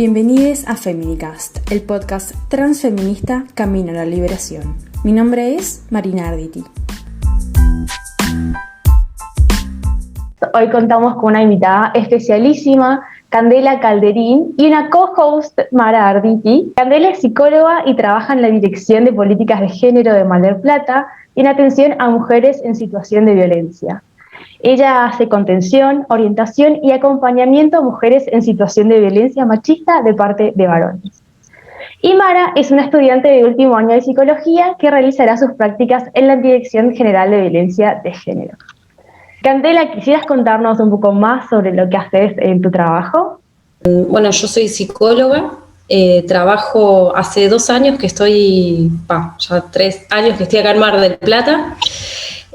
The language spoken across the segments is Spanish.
Bienvenidos a Feminicast, el podcast transfeminista Camino a la Liberación. Mi nombre es Marina Arditi. Hoy contamos con una invitada especialísima, Candela Calderín, y una co-host, Mara Arditi. Candela es psicóloga y trabaja en la Dirección de Políticas de Género de Mar del Plata y en atención a mujeres en situación de violencia. Ella hace contención, orientación y acompañamiento a mujeres en situación de violencia machista de parte de varones. Y Mara es una estudiante de último año de psicología que realizará sus prácticas en la Dirección General de Violencia de Género. Candela, ¿quisieras contarnos un poco más sobre lo que haces en tu trabajo? Bueno, yo soy psicóloga, trabajo hace 2 años que estoy, ya 3 años que estoy acá en Mar del Plata.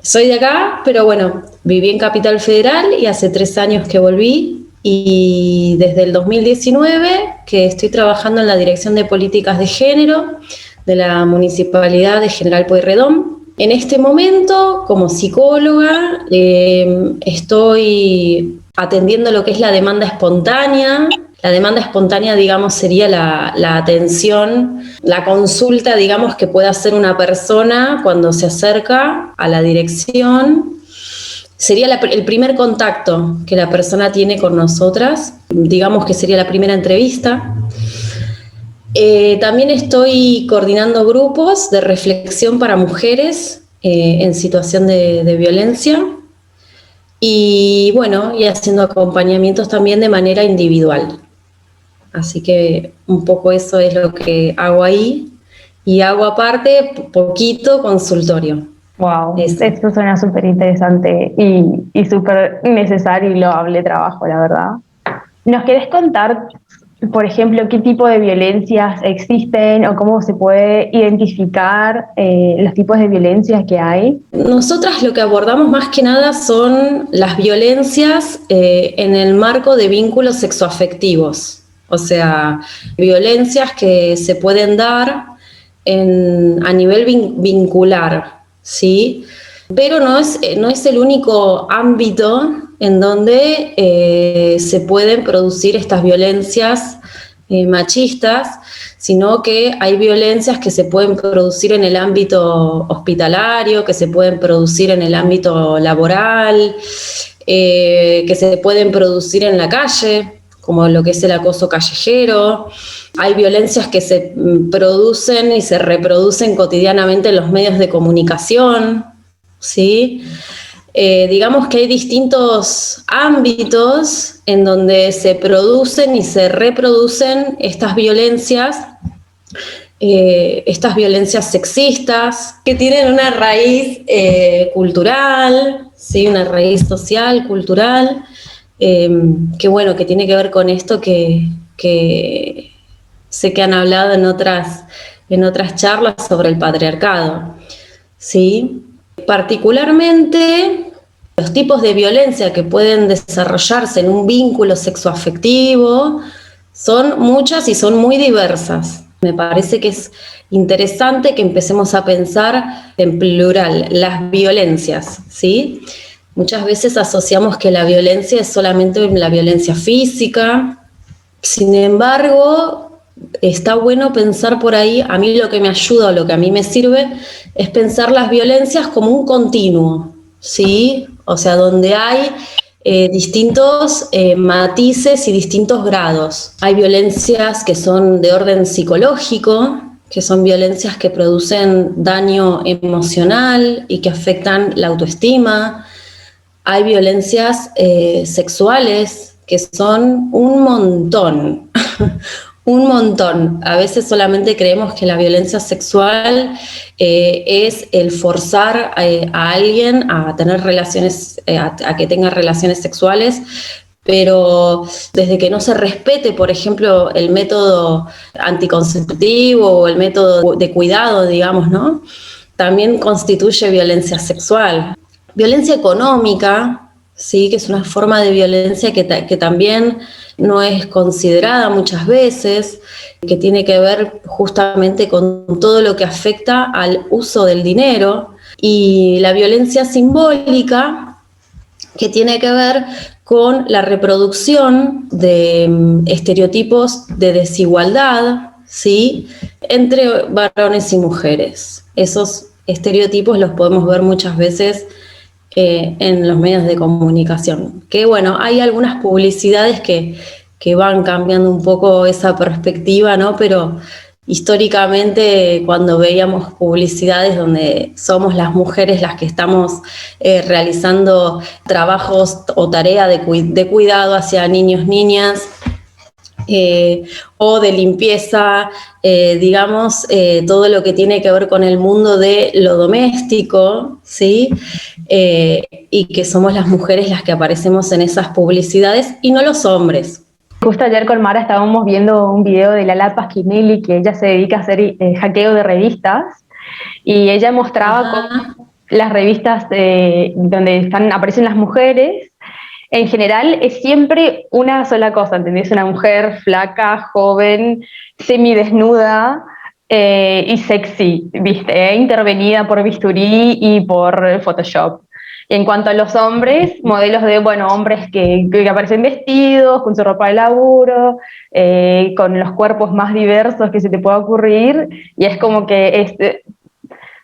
Soy de acá, pero bueno, viví en Capital Federal y hace 3 años que volví, y desde el 2019 que estoy trabajando en la Dirección de Políticas de Género de la Municipalidad de General Pueyrredón. En este momento, como psicóloga, estoy atendiendo lo que es la demanda espontánea. La demanda espontánea, digamos, sería la atención, la consulta, digamos, que puede hacer una persona cuando se acerca a la dirección. Sería el primer contacto que la persona tiene con nosotras, digamos que sería la primera entrevista. También estoy coordinando grupos de reflexión para mujeres en situación de violencia y bueno, y haciendo acompañamientos también de manera individual. Así que un poco eso es lo que hago ahí, y hago aparte poquito consultorio. Wow, esto suena súper interesante y súper necesario y loable trabajo, la verdad. ¿Nos querés contar, por ejemplo, qué tipo de violencias existen o cómo se puede identificar los tipos de violencias que hay? Nosotras lo que abordamos más que nada son las violencias en el marco de vínculos sexoafectivos. O sea, violencias que se pueden dar a nivel vincular, ¿sí? Pero no es el único ámbito en donde se pueden producir estas violencias machistas, sino que hay violencias que se pueden producir en el ámbito hospitalario, que se pueden producir en el ámbito laboral, que se pueden producir en la calle, como lo que es el acoso callejero. Hay violencias que se producen y se reproducen cotidianamente en los medios de comunicación, ¿sí? Digamos que hay distintos ámbitos en donde se producen y se reproducen estas violencias sexistas, que tienen una raíz cultural, ¿sí? Una raíz social, cultural, que bueno, que tiene que ver con esto que sé que han hablado en otras charlas sobre el patriarcado, ¿sí? Particularmente, los tipos de violencia que pueden desarrollarse en un vínculo sexoafectivo son muchas y son muy diversas. Me parece que es interesante que empecemos a pensar en plural, las violencias, ¿sí? Muchas veces asociamos que la violencia es solamente la violencia física. Sin embargo, está bueno pensar por ahí. A mí lo que me ayuda o lo que a mí me sirve es pensar las violencias como un continuo, ¿sí? O sea, donde hay distintos matices y distintos grados. Hay violencias que son de orden psicológico, que son violencias que producen daño emocional y que afectan la autoestima. Hay violencias sexuales que son un montón, un montón. A veces solamente creemos que la violencia sexual es el forzar a alguien a tener relaciones, a que tenga relaciones sexuales, pero desde que no se respete, por ejemplo, el método anticonceptivo o el método de cuidado, digamos, ¿no? También constituye violencia sexual. Violencia económica, ¿sí? Que es una forma de violencia que también no es considerada muchas veces, que tiene que ver justamente con todo lo que afecta al uso del dinero. Y la violencia simbólica, que tiene que ver con la reproducción de estereotipos de desigualdad, ¿sí?, entre varones y mujeres. Esos estereotipos los podemos ver muchas veces en los medios de comunicación. Que bueno, hay algunas publicidades que van cambiando un poco esa perspectiva, ¿no? Pero históricamente, cuando veíamos publicidades donde somos las mujeres las que estamos realizando trabajos o tarea de cuidado hacia niños, niñas, o de limpieza, digamos, todo lo que tiene que ver con el mundo de lo doméstico, ¿sí? Y que somos las mujeres las que aparecemos en esas publicidades y no los hombres. Justo ayer con Mara estábamos viendo un video de Lala Pasquinelli, que ella se dedica a hacer hackeo de revistas, y ella mostraba cómo las revistas donde aparecen las mujeres, en general es siempre una sola cosa, ¿entendés? Una mujer flaca, joven, semidesnuda y sexy, ¿viste? Intervenida por bisturí y por Photoshop. Y en cuanto a los hombres, modelos de, bueno, hombres que aparecen vestidos, con su ropa de laburo, con los cuerpos más diversos que se te pueda ocurrir, y es como que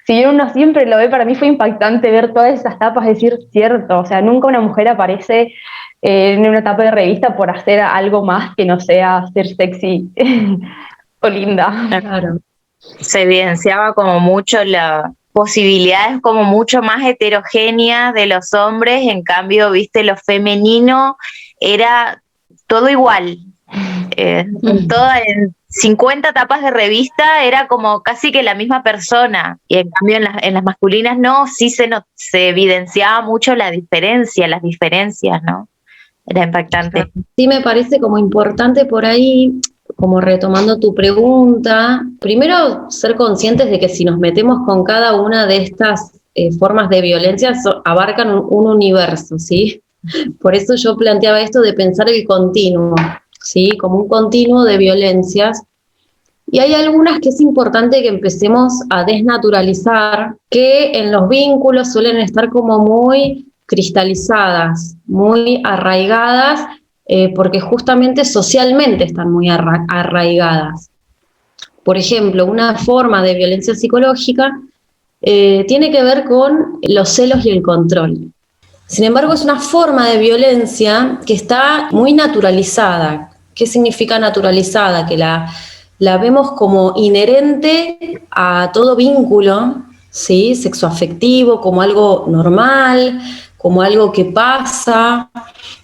si bien uno siempre lo ve, para mí fue impactante ver todas esas tapas, decir, cierto, o sea, nunca una mujer aparece en una tapa de revista por hacer algo más que no sea ser sexy o linda. Claro. Se evidenciaba como mucho las posibilidades como mucho más heterogéneas de los hombres, en cambio, viste, lo femenino era todo igual. En 50 tapas de revista era como casi que la misma persona, y en cambio en las masculinas no, sí se evidenciaba mucho las diferencias, ¿no? Era impactante. Sí, me parece como importante por ahí, como retomando tu pregunta, primero ser conscientes de que si nos metemos con cada una de estas formas de violencia, abarcan un universo, ¿sí? Por eso yo planteaba esto de pensar el continuo, ¿sí? Como un continuo de violencias. Y hay algunas que es importante que empecemos a desnaturalizar, que en los vínculos suelen estar como muy cristalizadas, muy arraigadas, porque justamente socialmente están muy arraigadas. Por ejemplo, una forma de violencia psicológica tiene que ver con los celos y el control. Sin embargo, es una forma de violencia que está muy naturalizada. ¿Qué significa naturalizada? Que la vemos como inherente a todo vínculo, ¿sí?, sexoafectivo, como algo normal, como algo que pasa,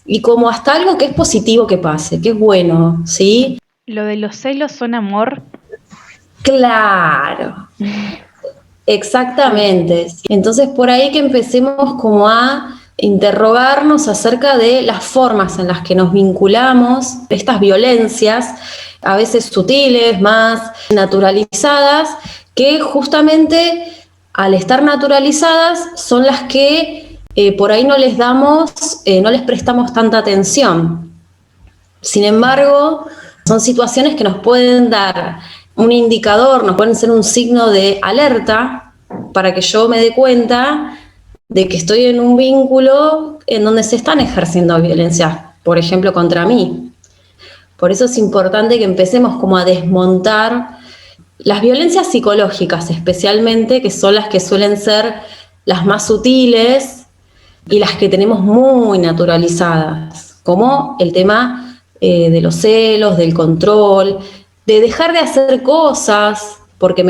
y como hasta algo que es positivo que pase, que es bueno, ¿sí? ¿Lo de los celos son amor? Claro, exactamente. Entonces, por ahí que empecemos como a interrogarnos acerca de las formas en las que nos vinculamos, estas violencias, a veces sutiles, más naturalizadas, que justamente al estar naturalizadas son las que por ahí no les prestamos tanta atención. Sin embargo, son situaciones que nos pueden dar un indicador, nos pueden ser un signo de alerta para que yo me dé cuenta de que estoy en un vínculo en donde se están ejerciendo violencias, por ejemplo, contra mí. Por eso es importante que empecemos como a desmontar las violencias psicológicas, especialmente, que son las que suelen ser las más sutiles y las que tenemos muy naturalizadas, como el tema de los celos, del control, de dejar de hacer cosas porque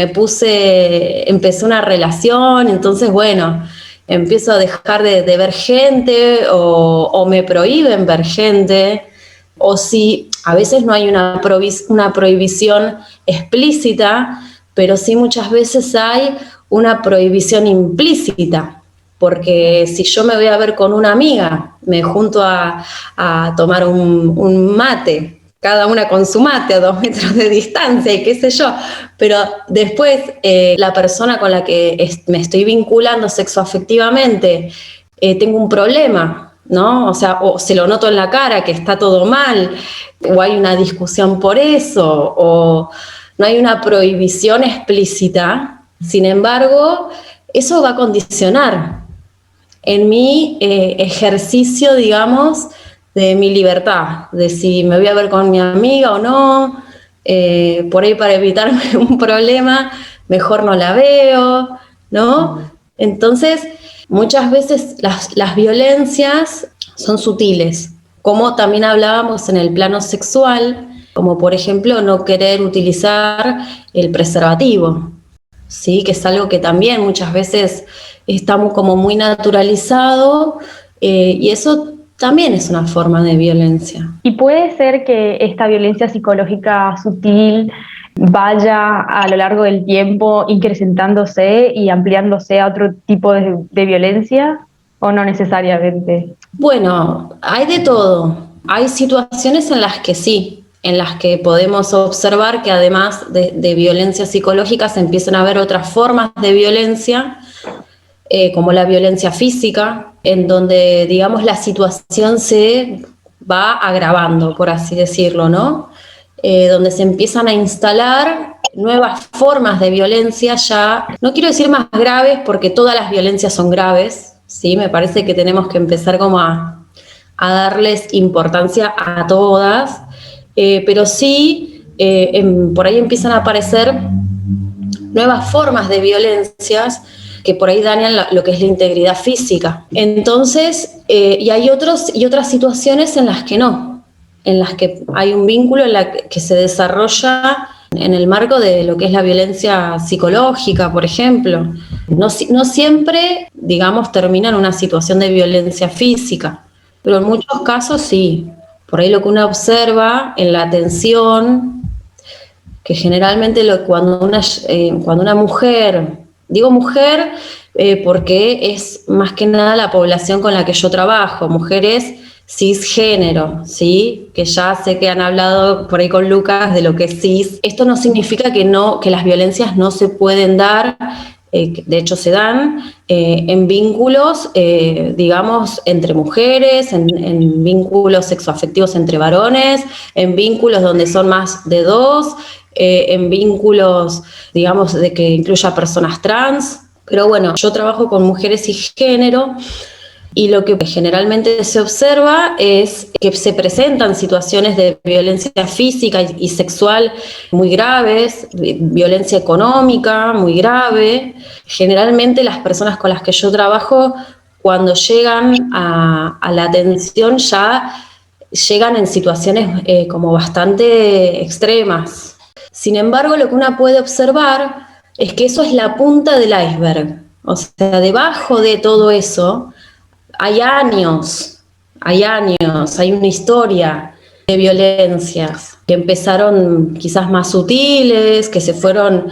empecé una relación, entonces bueno, empiezo a dejar de ver gente o me prohíben ver gente, o si a veces no hay una prohibición explícita, pero sí muchas veces hay una prohibición implícita, porque si yo me voy a ver con una amiga, me junto a tomar un mate, cada una con su mate a 2 metros de distancia y qué sé yo, pero después la persona con la que me estoy vinculando sexoafectivamente, tengo un problema, ¿no? O sea, o se lo noto en la cara que está todo mal, o hay una discusión por eso, o no hay una prohibición explícita. Sin embargo, eso va a condicionar en mi ejercicio, digamos, de mi libertad, de si me voy a ver con mi amiga o no, por ahí para evitarme un problema, mejor no la veo, ¿no? Entonces, muchas veces las violencias son sutiles, como también hablábamos en el plano sexual, como por ejemplo no querer utilizar el preservativo, ¿sí? Que es algo que también muchas veces está como muy naturalizado, y eso también es una forma de violencia. Y puede ser que esta violencia psicológica sutil vaya a lo largo del tiempo incrementándose y ampliándose a otro tipo de violencia, o no necesariamente. Bueno, hay de todo. Hay situaciones en las que sí, en las que podemos observar que además de violencia psicológica se empiezan a ver otras formas de violencia, como la violencia física, en donde, digamos, la situación se va agravando, por así decirlo, ¿no? Donde se empiezan a instalar nuevas formas de violencia ya, no quiero decir más graves, porque todas las violencias son graves, ¿sí? Me parece que tenemos que empezar como a darles importancia a todas, pero sí, por ahí empiezan a aparecer nuevas formas de violencias que por ahí dañan lo que es la integridad física. Entonces, y hay otras situaciones en las que no, en las que hay un vínculo en la que se desarrolla en el marco de lo que es la violencia psicológica, por ejemplo. No siempre, digamos, termina en una situación de violencia física, pero en muchos casos sí. Por ahí lo que uno observa en la atención, que generalmente cuando una mujer, digo mujer porque es más que nada la población con la que yo trabajo, mujeres cisgénero, ¿sí? Que ya sé que han hablado por ahí con Lucas de lo que es cis. Esto no significa que las violencias no se pueden dar, de hecho se dan en vínculos, digamos, entre mujeres, en vínculos sexoafectivos entre varones, en vínculos donde son más de dos, en vínculos, digamos, de que incluya personas trans. Pero bueno, yo trabajo con mujeres cisgénero, y lo que generalmente se observa es que se presentan situaciones de violencia física y sexual muy graves, violencia económica muy grave. Generalmente las personas con las que yo trabajo, cuando llegan a la atención, ya llegan en situaciones como bastante extremas. Sin embargo, lo que uno puede observar es que eso es la punta del iceberg. O sea, debajo de todo eso hay años, hay una historia de violencias que empezaron quizás más sutiles, que se fueron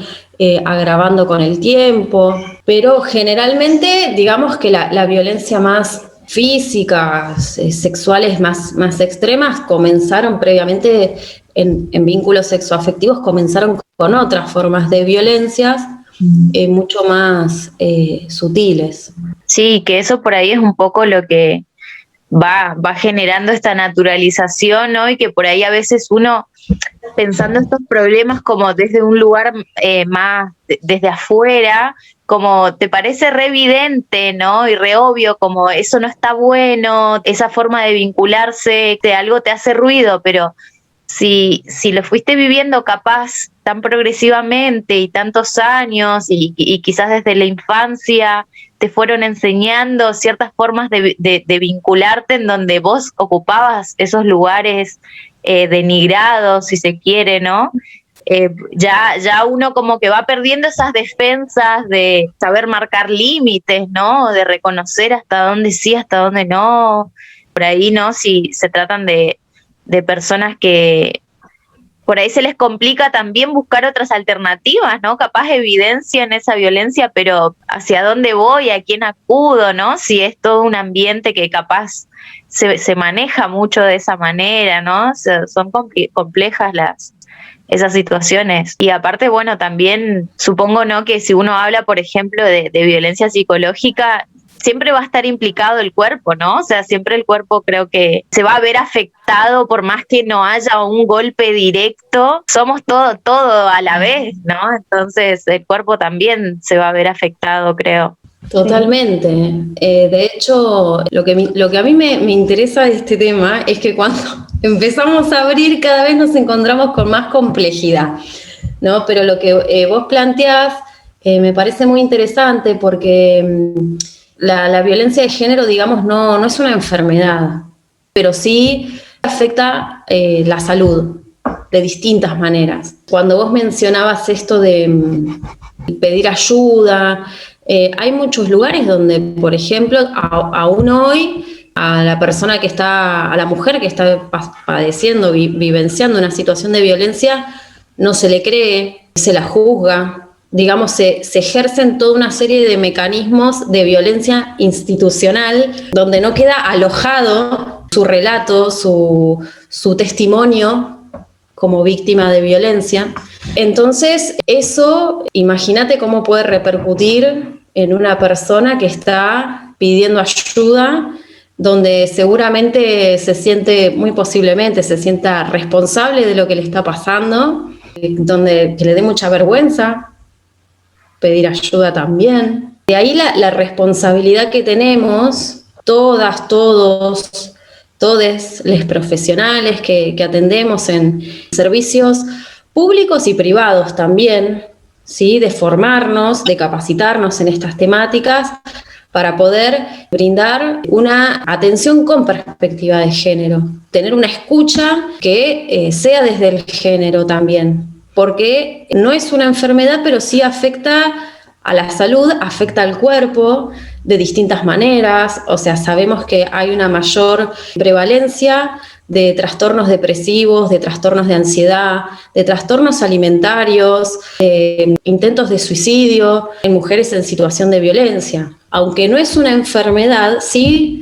agravando con el tiempo, pero generalmente digamos que la violencia más física, sexuales más extremas, comenzaron previamente en vínculos sexoafectivos, comenzaron con otras formas de violencias mucho más sutiles. Sí, que eso por ahí es un poco lo que va generando esta naturalización, ¿no? Y que por ahí a veces uno, pensando estos problemas como desde un lugar más desde afuera, como te parece re evidente, ¿no? Y re obvio, como eso no está bueno, esa forma de vincularse, algo te hace ruido, pero si lo fuiste viviendo capaz tan progresivamente y tantos años y quizás desde la infancia te fueron enseñando ciertas formas de vincularte en donde vos ocupabas esos lugares denigrados, si se quiere, ¿no? Ya uno como que va perdiendo esas defensas de saber marcar límites, ¿no? De reconocer hasta dónde sí, hasta dónde no. Por ahí, ¿no? Si se tratan de personas que por ahí se les complica también buscar otras alternativas, ¿no? Capaz evidencian esa violencia, pero ¿hacia dónde voy? ¿A quién acudo? ¿No? Si es todo un ambiente que capaz se maneja mucho de esa manera, ¿no? Son complejas esas situaciones. Y aparte, bueno, también supongo, ¿no? Que si uno habla, por ejemplo, de violencia psicológica, siempre va a estar implicado el cuerpo, ¿no? O sea, siempre el cuerpo creo que se va a ver afectado por más que no haya un golpe directo. Somos todo a la vez, ¿no? Entonces el cuerpo también se va a ver afectado, creo. Totalmente. De hecho, lo que a mí me interesa de este tema es que cuando empezamos a abrir cada vez nos encontramos con más complejidad, ¿no? Pero lo que vos planteás me parece muy interesante porque la violencia de género, digamos, no es una enfermedad, pero sí afecta la salud de distintas maneras. Cuando vos mencionabas esto de pedir ayuda, hay muchos lugares donde, por ejemplo, aún hoy, a la mujer que está padeciendo, vivenciando una situación de violencia, no se le cree, se la juzga. Digamos, se ejercen toda una serie de mecanismos de violencia institucional donde no queda alojado su relato, su testimonio como víctima de violencia. Entonces, eso, imagínate cómo puede repercutir en una persona que está pidiendo ayuda, donde seguramente muy posiblemente se sienta responsable de lo que le está pasando, donde que le dé mucha vergüenza pedir ayuda también. De ahí la responsabilidad que tenemos, todas, todos, todes los profesionales que atendemos en servicios públicos y privados también, ¿sí? De formarnos, de capacitarnos en estas temáticas para poder brindar una atención con perspectiva de género, tener una escucha que sea desde el género también, porque no es una enfermedad, pero sí afecta a la salud, afecta al cuerpo de distintas maneras. O sea, sabemos que hay una mayor prevalencia de trastornos depresivos, de trastornos de ansiedad, de trastornos alimentarios, intentos de suicidio en mujeres en situación de violencia. Aunque no es una enfermedad, sí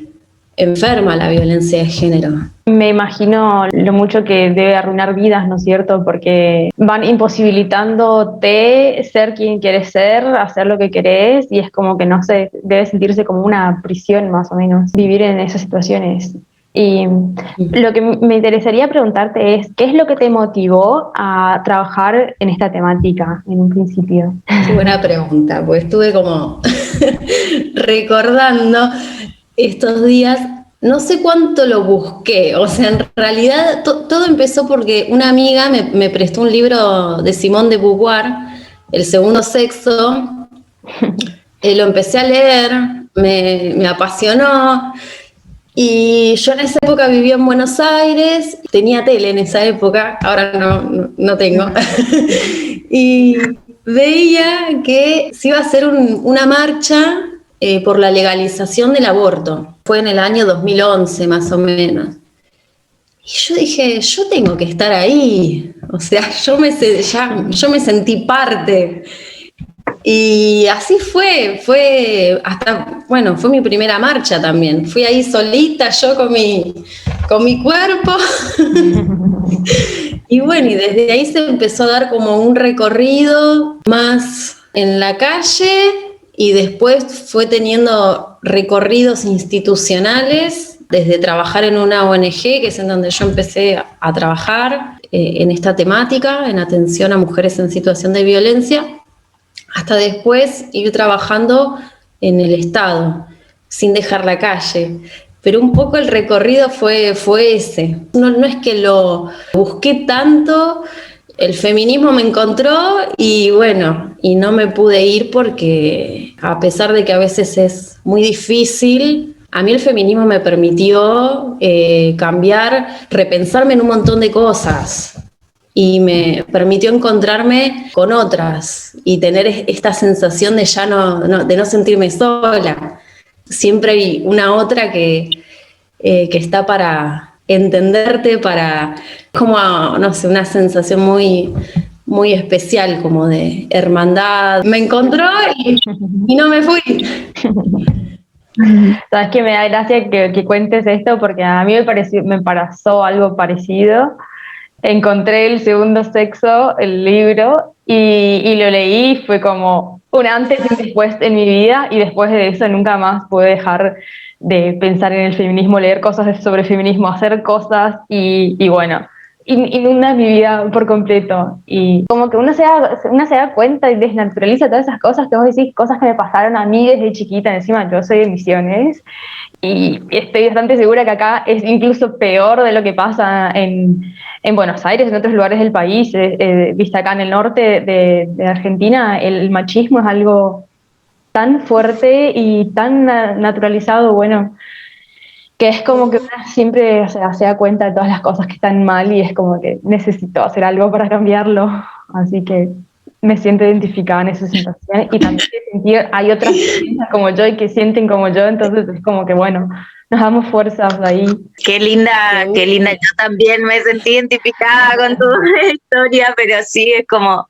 enferma la violencia de género. Me imagino lo mucho que debe arruinar vidas, ¿no es cierto? Porque van imposibilitándote ser quien quieres ser, hacer lo que querés, y es como que, no sé, debe sentirse como una prisión más o menos, vivir en esas situaciones. Y lo que me interesaría preguntarte es, ¿qué es lo que te motivó a trabajar en esta temática en un principio? Qué buena pregunta, porque estuve como recordando estos días. No sé cuánto lo busqué, o sea, en realidad todo empezó porque una amiga me prestó un libro de Simone de Beauvoir, El segundo sexo, lo empecé a leer, me apasionó, y yo en esa época vivía en Buenos Aires, tenía tele en esa época, ahora no tengo, y veía que se iba a hacer una marcha por la legalización del aborto. Fue en el año 2011 más o menos. Y yo dije, yo tengo que estar ahí. O sea, yo me sentí parte. Y así fue hasta, bueno, fue mi primera marcha también. Fui ahí solita, yo con mi cuerpo. Y bueno, y desde ahí se empezó a dar como un recorrido más en la calle, y después fue teniendo recorridos institucionales, desde trabajar en una ONG, que es en donde yo empecé a trabajar en esta temática, en atención a mujeres en situación de violencia, hasta después ir trabajando en el Estado, sin dejar la calle. Pero un poco el recorrido fue ese. No es que lo busqué tanto, el feminismo me encontró y bueno, y no me pude ir porque a pesar de que a veces es muy difícil, a mí el feminismo me permitió cambiar, repensarme en un montón de cosas. Y me permitió encontrarme con otras y tener esta sensación de de no sentirme sola. Siempre hay una otra que está para entenderte, para, como, no sé, una sensación muy, muy especial, como de hermandad. Me encontró y no me fui. Sabes que me da gracia que cuentes esto, porque a mí me pasó algo parecido. Encontré El segundo sexo, el libro, y lo leí. Fue como un antes y un después en mi vida, y después de eso nunca más pude dejar de pensar en el feminismo, leer cosas sobre feminismo, hacer cosas, y bueno, inunda mi vida por completo. Y como que uno se da cuenta y desnaturaliza todas esas cosas que vos decís, cosas que me pasaron a mí desde chiquita. Encima yo soy de Misiones y estoy bastante segura que acá es incluso peor de lo que pasa en Buenos Aires, en otros lugares del país. Viste, acá en el norte de Argentina, el machismo es algo tan fuerte y tan naturalizado, bueno, que es como que una siempre, o sea, se da cuenta de todas las cosas que están mal y es como que necesito hacer algo para cambiarlo. Así que me siento identificada en esa sensación y también hay otras que piensan como yo y que sienten como yo, entonces es como que bueno, nos damos fuerzas ahí. Qué linda, qué linda. Yo también me sentí identificada con tu historia, pero sí es como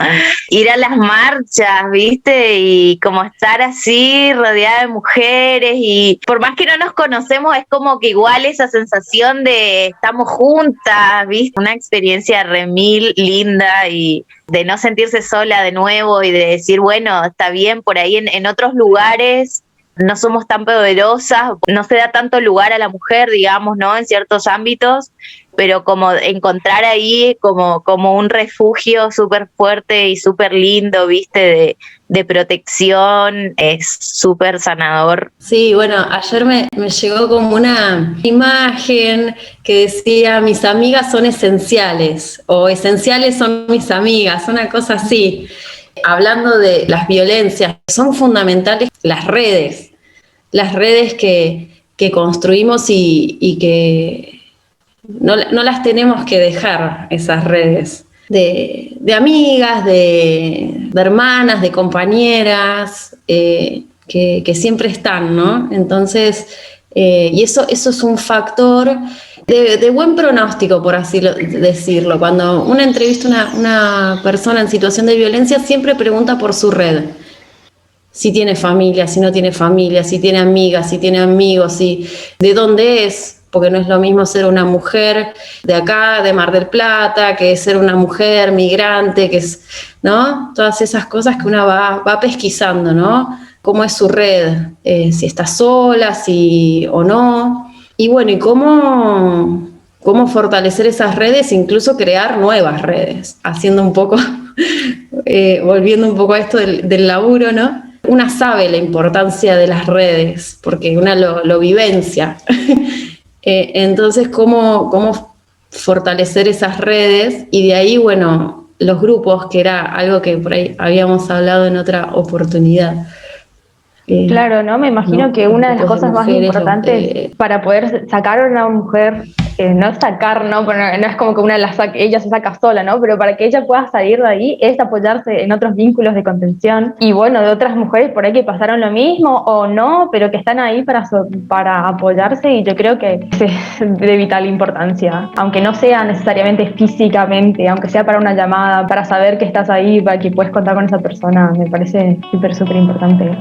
ir a las marchas, ¿viste? Y como estar así rodeada de mujeres y por más que no nos conocemos, es como que igual esa sensación de estamos juntas, ¿viste? Una experiencia remil linda y de no sentirse sola de nuevo y de decir, bueno, está bien, por ahí en otros lugares no somos tan poderosas, no se da tanto lugar a la mujer, digamos, ¿no? En ciertos ámbitos, pero como encontrar ahí como un refugio súper fuerte y súper lindo, ¿viste? De protección, es súper sanador. Sí, bueno, ayer me llegó como una imagen que decía, mis amigas son esenciales, o esenciales son mis amigas, una cosa así. Hablando de las violencias, son fundamentales las redes que construimos y que no las tenemos que dejar, esas redes de amigas, de hermanas, de compañeras, que siempre están, ¿no? Entonces, y eso es un factor de buen pronóstico, por así decirlo. Cuando uno entrevista a una persona en situación de violencia, siempre pregunta por su red. Si tiene familia, si no tiene familia, si tiene amigas, si tiene amigos, de dónde es, porque no es lo mismo ser una mujer de acá, de Mar del Plata, que ser una mujer migrante, que es, ¿no? Todas esas cosas que uno va pesquisando, ¿no? Cómo es su red, si está sola, si o no. Y bueno, y cómo fortalecer esas redes, incluso crear nuevas redes, haciendo un poco, volviendo un poco a esto del laburo, ¿no? Una sabe la importancia de las redes, porque una lo vivencia. Entonces, ¿cómo fortalecer esas redes? Y de ahí, bueno, los grupos, que era algo que por ahí habíamos hablado en otra oportunidad. Claro, ¿no? Me imagino que una de las cosas más importantes para poder sacar a una mujer, no sacar, ¿no? Pero no es como que ella se saca sola, ¿no? Pero para que ella pueda salir de ahí es apoyarse en otros vínculos de contención y bueno, de otras mujeres por ahí que pasaron lo mismo o no, pero que están ahí para apoyarse y yo creo que es de vital importancia, aunque no sea necesariamente físicamente, aunque sea para una llamada, para saber que estás ahí, para que puedes contar con esa persona, me parece súper importante.